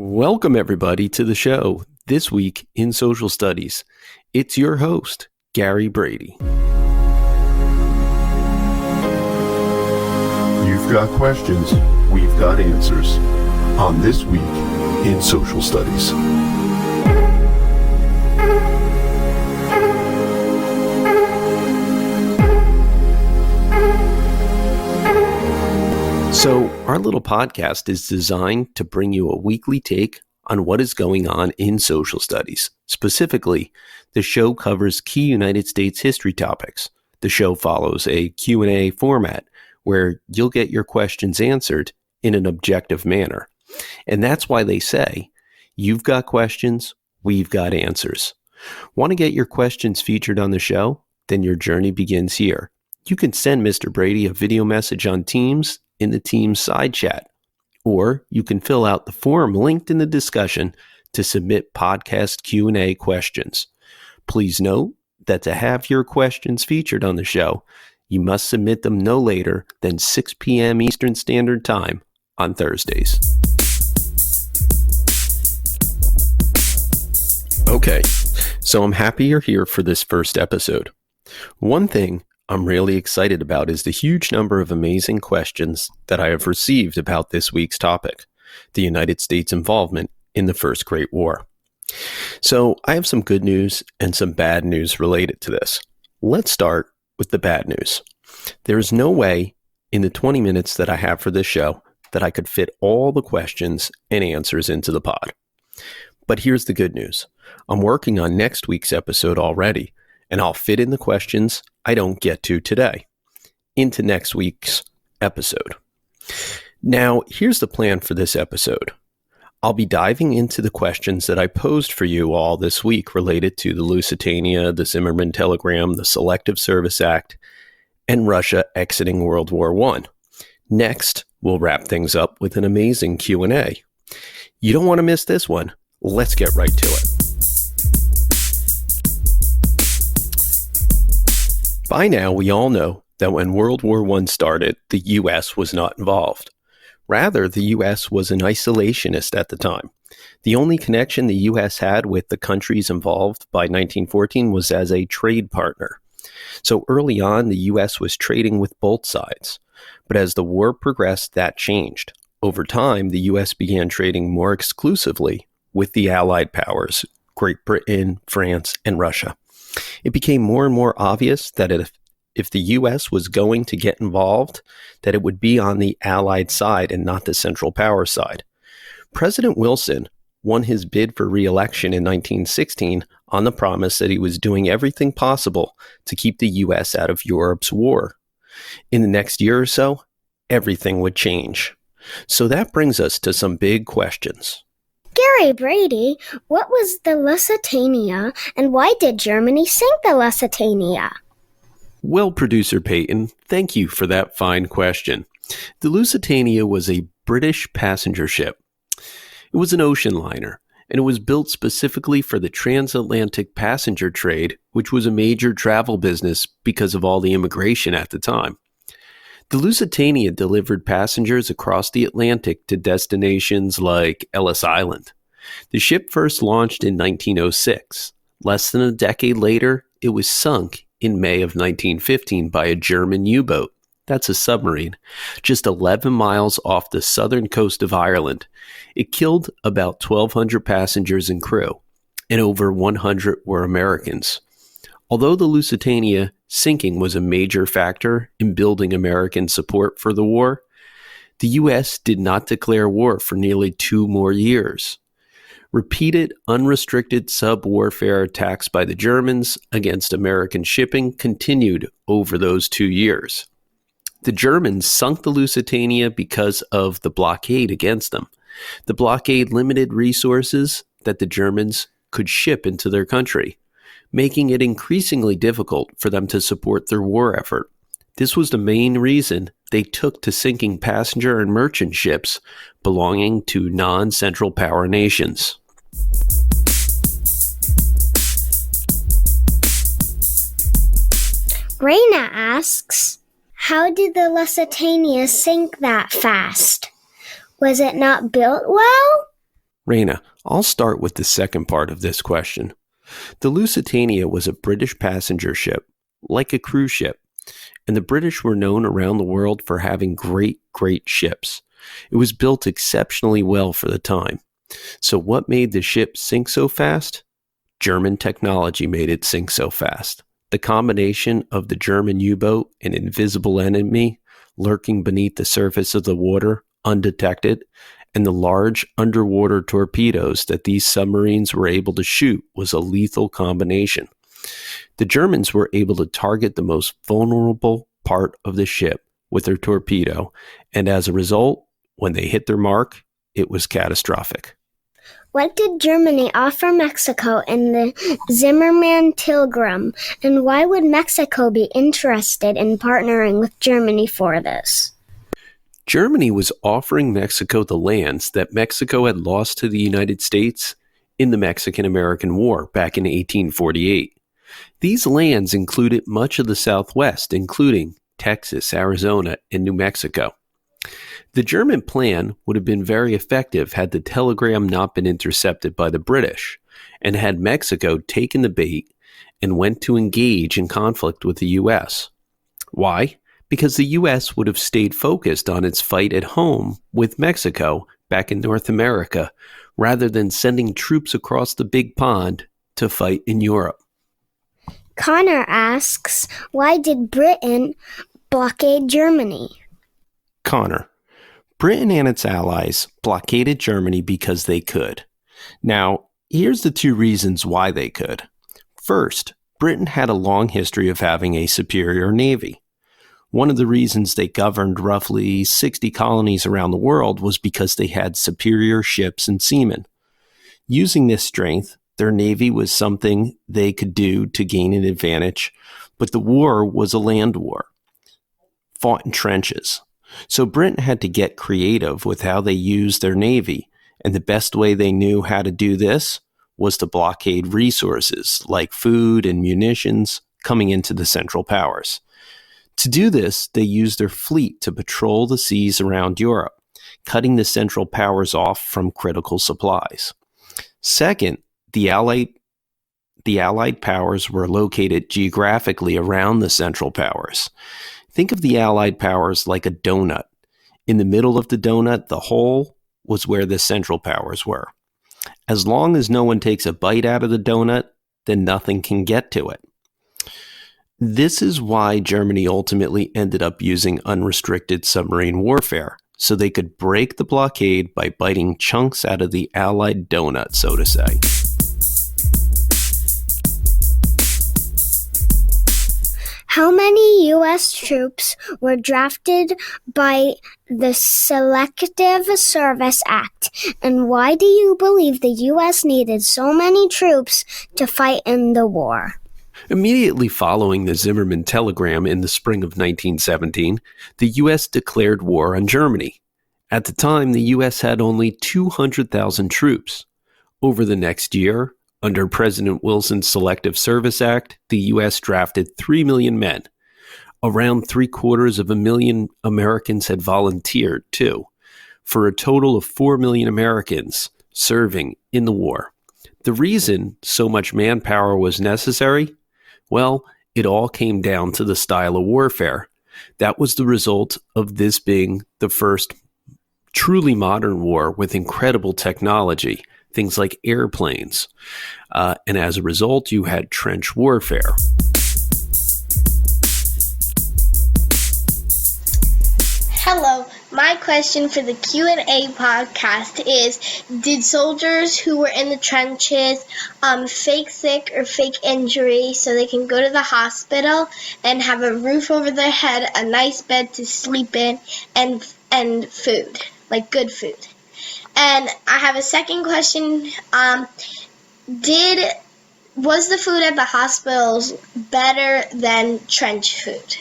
Welcome, everybody, to the show this week in Social Studies. It's your host, Gary Brady. You've got questions, we've got answers on This Week in Social Studies. So, our little podcast is designed to bring you a weekly take on what is going on in social studies. Specifically, the show covers key United States history topics. The show follows a Q&A format where you'll get your questions answered in an objective manner. And that's why they say, you've got questions, we've got answers. Want to get your questions featured on the show? Then your journey begins here. You can send Mr. Brady a video message on Teams in the Teams side chat, or you can fill out the form linked in the discussion to submit podcast Q&A questions. Please note that to have your questions featured on the show, you must submit them no later than 6 p.m. Eastern Standard Time on Thursdays. Okay, so I'm happy you're here for this first episode. One thing I'm really excited about is the huge number of amazing questions that I have received about this week's topic, the United States involvement in the First Great War. So I have some good news and some bad news related to this. Let's start with the bad news. There is no way in the 20 minutes that I have for this show that I could fit all the questions and answers into the pod. But here's the good news. I'm working on next week's episode already, and I'll fit in the questions I don't get to today into next week's episode. Now, here's the plan for this episode. I'll be diving into the questions that I posed for you all this week related to the Lusitania, the Zimmermann telegram, the Selective Service Act, and Russia exiting World War I. Next, we'll wrap things up with an amazing Q&A. You don't want to miss this one. Let's get right to it. By now, we all know that when World War I started, the U.S. was not involved. Rather, the U.S. was an isolationist at the time. The only connection the U.S. had with the countries involved by 1914 was as a trade partner. So early on, the U.S. was trading with both sides. But as the war progressed, that changed. Over time, the U.S. began trading more exclusively with the Allied powers, Great Britain, France, and Russia. It became more and more obvious that if the U.S. was going to get involved, that it would be on the Allied side and not the Central Power side. President Wilson won his bid for re-election in 1916 on the promise that he was doing everything possible to keep the U.S. out of Europe's war. In the next year or so, everything would change. So that brings us to some big questions. Gary Brady, what was the Lusitania, and why did Germany sink the Lusitania? Well, Producer Peyton, thank you for that fine question. The Lusitania was a British passenger ship. It was an ocean liner, and it was built specifically for the transatlantic passenger trade, which was a major travel business because of all the immigration at the time. The Lusitania delivered passengers across the Atlantic to destinations like Ellis Island. The ship first launched in 1906. Less than a decade later, it was sunk in May of 1915 by a German U-boat. That's a submarine, just 11 miles off the southern coast of Ireland. It killed about 1,200 passengers and crew, and over 100 were Americans. Although the Lusitania sinking was a major factor in building American support for the war, the U.S. did not declare war for nearly 2 more years. Repeated unrestricted sub-warfare attacks by the Germans against American shipping continued over those 2 years. The Germans sunk the Lusitania because of the blockade against them. The blockade limited resources that the Germans could ship into their country, making it increasingly difficult for them to support their war effort. This was the main reason they took to sinking passenger and merchant ships belonging to non-Central Power nations. Raina asks, how did the Lusitania sink that fast? Was it not built well? Raina, I'll start with the second part of this question. The Lusitania was a British passenger ship, like a cruise ship, and the British were known around the world for having great ships. It was built exceptionally well for the time. So what made the ship sink so fast? German technology made it sink so fast. The combination of the German U-boat, an invisible enemy lurking beneath the surface of the water, undetected, and the large underwater torpedoes that these submarines were able to shoot was a lethal combination. The Germans were able to target the most vulnerable part of the ship with their torpedo, and as a result, when they hit their mark, it was catastrophic. What did Germany offer Mexico in the Zimmermann telegram, and why would Mexico be interested in partnering with Germany for this? Germany was offering Mexico the lands that Mexico had lost to the United States in the Mexican-American War back in 1848. These lands included much of the Southwest, including Texas, Arizona, and New Mexico. The German plan would have been very effective had the telegram not been intercepted by the British, and had Mexico taken the bait and went to engage in conflict with the U.S. Why? Because the U.S. would have stayed focused on its fight at home with Mexico back in North America, rather than sending troops across the big pond to fight in Europe. Connor asks, why did Britain blockade Germany? Connor, Britain and its allies blockaded Germany because they could. Now, here's the two reasons why they could. First, Britain had a long history of having a superior navy. One of the reasons they governed roughly 60 colonies around the world was because they had superior ships and seamen. Using this strength, their navy was something they could do to gain an advantage, but the war was a land war, fought in trenches. So Britain had to get creative with how they used their navy, and the best way they knew how to do this was to blockade resources like food and munitions coming into the Central Powers. To do this, they used their fleet to patrol the seas around Europe, cutting the Central Powers off from critical supplies. Second, the Allied powers were located geographically around the Central Powers. Think of the Allied powers like a donut. In the middle of the donut, the hole was where the Central Powers were. As long as no one takes a bite out of the donut, then nothing can get to it. This is why Germany ultimately ended up using unrestricted submarine warfare, so they could break the blockade by biting chunks out of the Allied donut, so to say. How many U.S. troops were drafted by the Selective Service Act, and why do you believe the U.S. needed so many troops to fight in the war? Immediately following the Zimmermann telegram in the spring of 1917, the U.S. declared war on Germany. At the time, the U.S. had only 200,000 troops. Over the next year, under President Wilson's Selective Service Act, the U.S. drafted 3 million men. Around 750,000 Americans had volunteered, too, for a total of 4 million Americans serving in the war. The reason so much manpower was necessary? Well, it all came down to the style of warfare. That was the result of this being the first truly modern war with incredible technology, things like airplanes. And as a result, you had trench warfare. Hello, my question for the Q&A podcast is, did soldiers who were in the trenches fake sick or fake injury so they can go to the hospital and have a roof over their head, a nice bed to sleep in, and food, like good food? And I have a second question. Was the food at the hospitals better than trench food?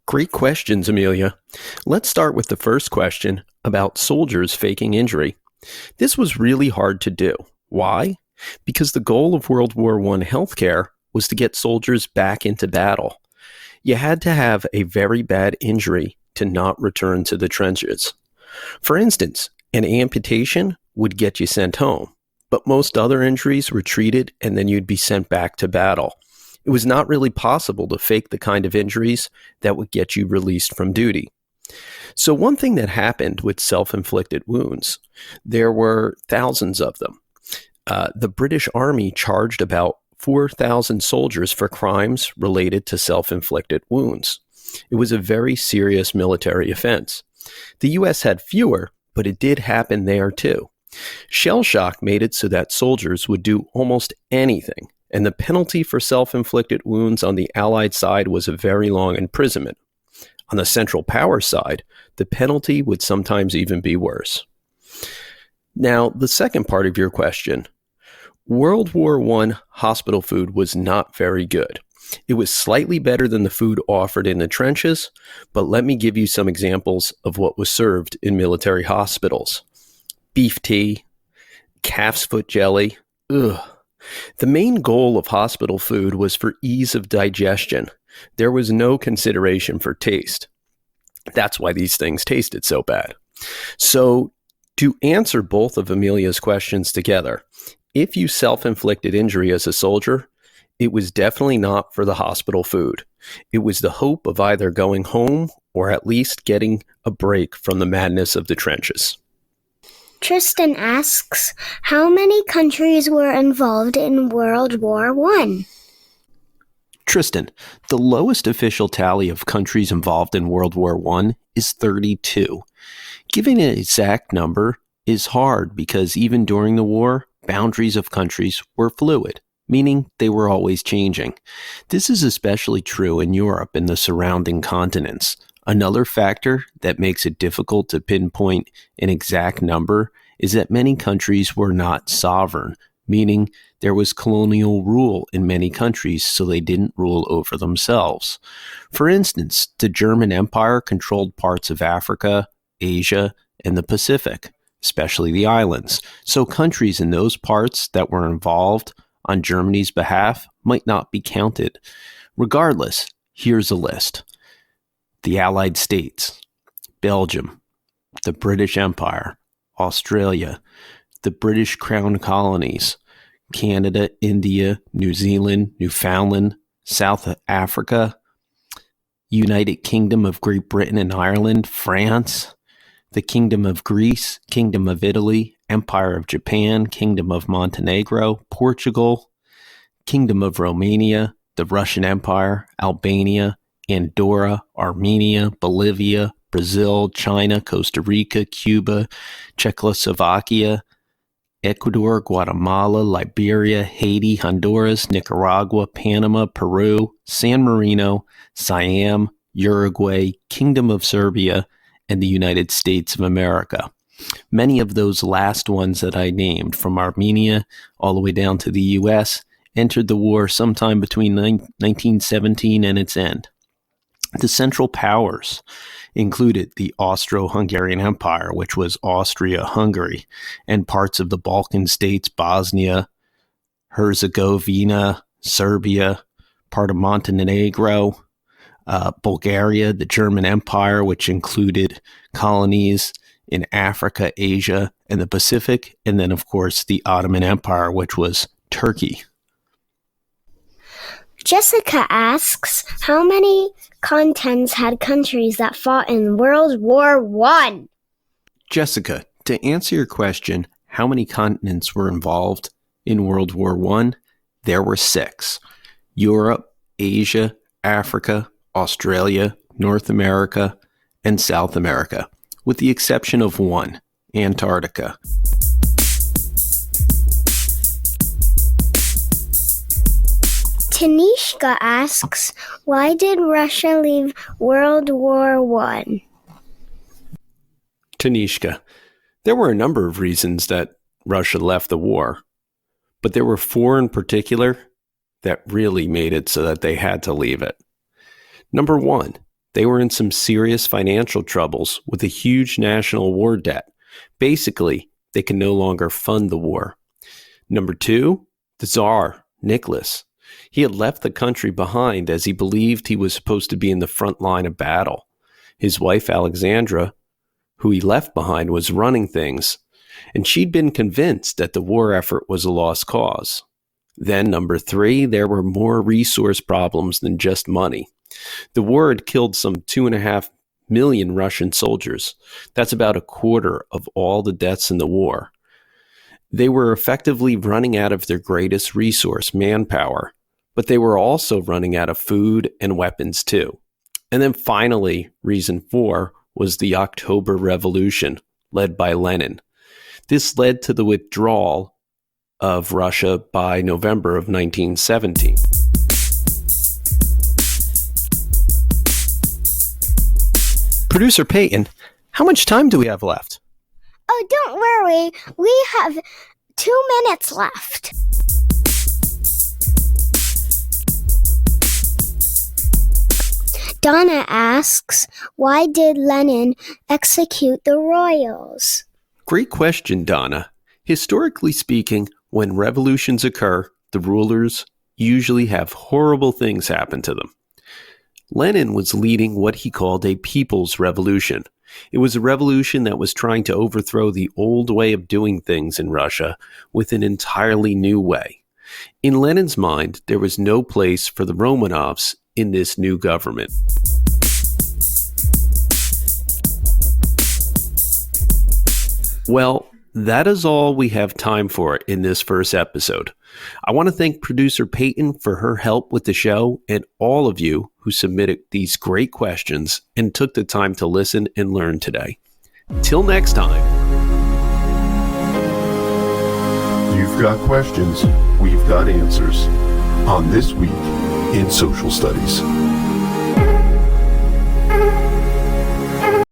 Great questions, Amelia. Let's start with the first question about soldiers faking injury. This was really hard to do. Why? Because the goal of World War I healthcare was to get soldiers back into battle. You had to have a very bad injury to not return to the trenches. For instance, an amputation would get you sent home, but most other injuries were treated and then you'd be sent back to battle. It was not really possible to fake the kind of injuries that would get you released from duty. So one thing that happened with self-inflicted wounds, there were thousands of them. The British Army charged about 4,000 soldiers for crimes related to self-inflicted wounds. It was a very serious military offense. The U.S. had fewer, but it did happen there too. Shell shock made it so that soldiers would do almost anything, and the penalty for self-inflicted wounds on the Allied side was a very long imprisonment. On the Central Powers side, the penalty would sometimes even be worse. Now, the second part of your question. World War I hospital food was not very good. It was slightly better than the food offered in the trenches, but let me give you some examples of what was served in military hospitals. Beef tea, calf's foot jelly. Ugh. The main goal of hospital food was for ease of digestion. There was no consideration for taste. That's why these things tasted so bad. So, to answer both of Amelia's questions together, if you self-inflicted injury as a soldier, it was definitely not for the hospital food. It was the hope of either going home or at least getting a break from the madness of the trenches. Tristan asks, how many countries were involved in World War I? Tristan, the lowest official tally of countries involved in World War I is 32. Giving an exact number is hard because even during the war, boundaries of countries were fluid, meaning they were always changing. This is especially true in Europe and the surrounding continents. Another factor that makes it difficult to pinpoint an exact number is that many countries were not sovereign, meaning there was colonial rule in many countries, so they didn't rule over themselves. For instance, the German Empire controlled parts of Africa, Asia, and the Pacific, especially the islands. So countries in those parts that were involved on Germany's behalf might not be counted. Regardless, here's a list. The Allied States, Belgium, the British Empire, Australia, the British Crown Colonies, Canada, India, New Zealand, Newfoundland, South Africa, United Kingdom of Great Britain and Ireland, France, the Kingdom of Greece, Kingdom of Italy, Empire of Japan, Kingdom of Montenegro, Portugal, Kingdom of Romania, the Russian Empire, Albania, Andorra, Armenia, Bolivia, Brazil, China, Costa Rica, Cuba, Czechoslovakia, Ecuador, Guatemala, Liberia, Haiti, Honduras, Nicaragua, Panama, Peru, San Marino, Siam, Uruguay, Kingdom of Serbia, and the United States of America. Many of those last ones that I named, from Armenia all the way down to the U.S., entered the war sometime between 1917 and its end. The Central Powers included the Austro-Hungarian Empire, which was Austria-Hungary, and parts of the Balkan states, Bosnia, Herzegovina, Serbia, part of Montenegro, Bulgaria, the German Empire, which included colonies in Africa, Asia, and the Pacific, and then, of course, the Ottoman Empire, which was Turkey. Jessica asks, how many continents had countries that fought in World War I? Jessica, to answer your question, how many continents were involved in World War I? There were 6. Europe, Asia, Africa, Australia, North America, and South America, with the exception of 1, Antarctica. Tanishka asks, why did Russia leave World War I? Tanishka, there were a number of reasons that Russia left the war, but there were 4 in particular that really made it so that they had to leave it. Number 1, they were in some serious financial troubles with a huge national war debt. Basically, they could no longer fund the war. Number 2, the Tsar, Nicholas. He had left the country behind as he believed he was supposed to be in the front line of battle. His wife, Alexandra, who he left behind, was running things. and she'd been convinced that the war effort was a lost cause. Then, number 3, there were more resource problems than just money. The war had killed some 2.5 million Russian soldiers. That's about a quarter of all the deaths in the war. They were effectively running out of their greatest resource, manpower, but they were also running out of food and weapons too. And then finally, reason 4 was the October Revolution, led by Lenin. This led to the withdrawal of Russia by November of 1917. Producer Peyton, how much time do we have left? Oh, don't worry. We have 2 minutes left. Donna asks, why did Lenin execute the royals? Great question, Donna. Historically speaking, when revolutions occur, the rulers usually have horrible things happen to them. Lenin was leading what he called a people's revolution. It was a revolution that was trying to overthrow the old way of doing things in Russia with an entirely new way. In Lenin's mind, there was no place for the Romanovs in this new government. Well, that is all we have time for in this first episode. I want to thank producer Peyton for her help with the show and all of you who submitted these great questions and took the time to listen and learn today. Till next time. You've got questions, we've got answers. On This Week in Social Studies.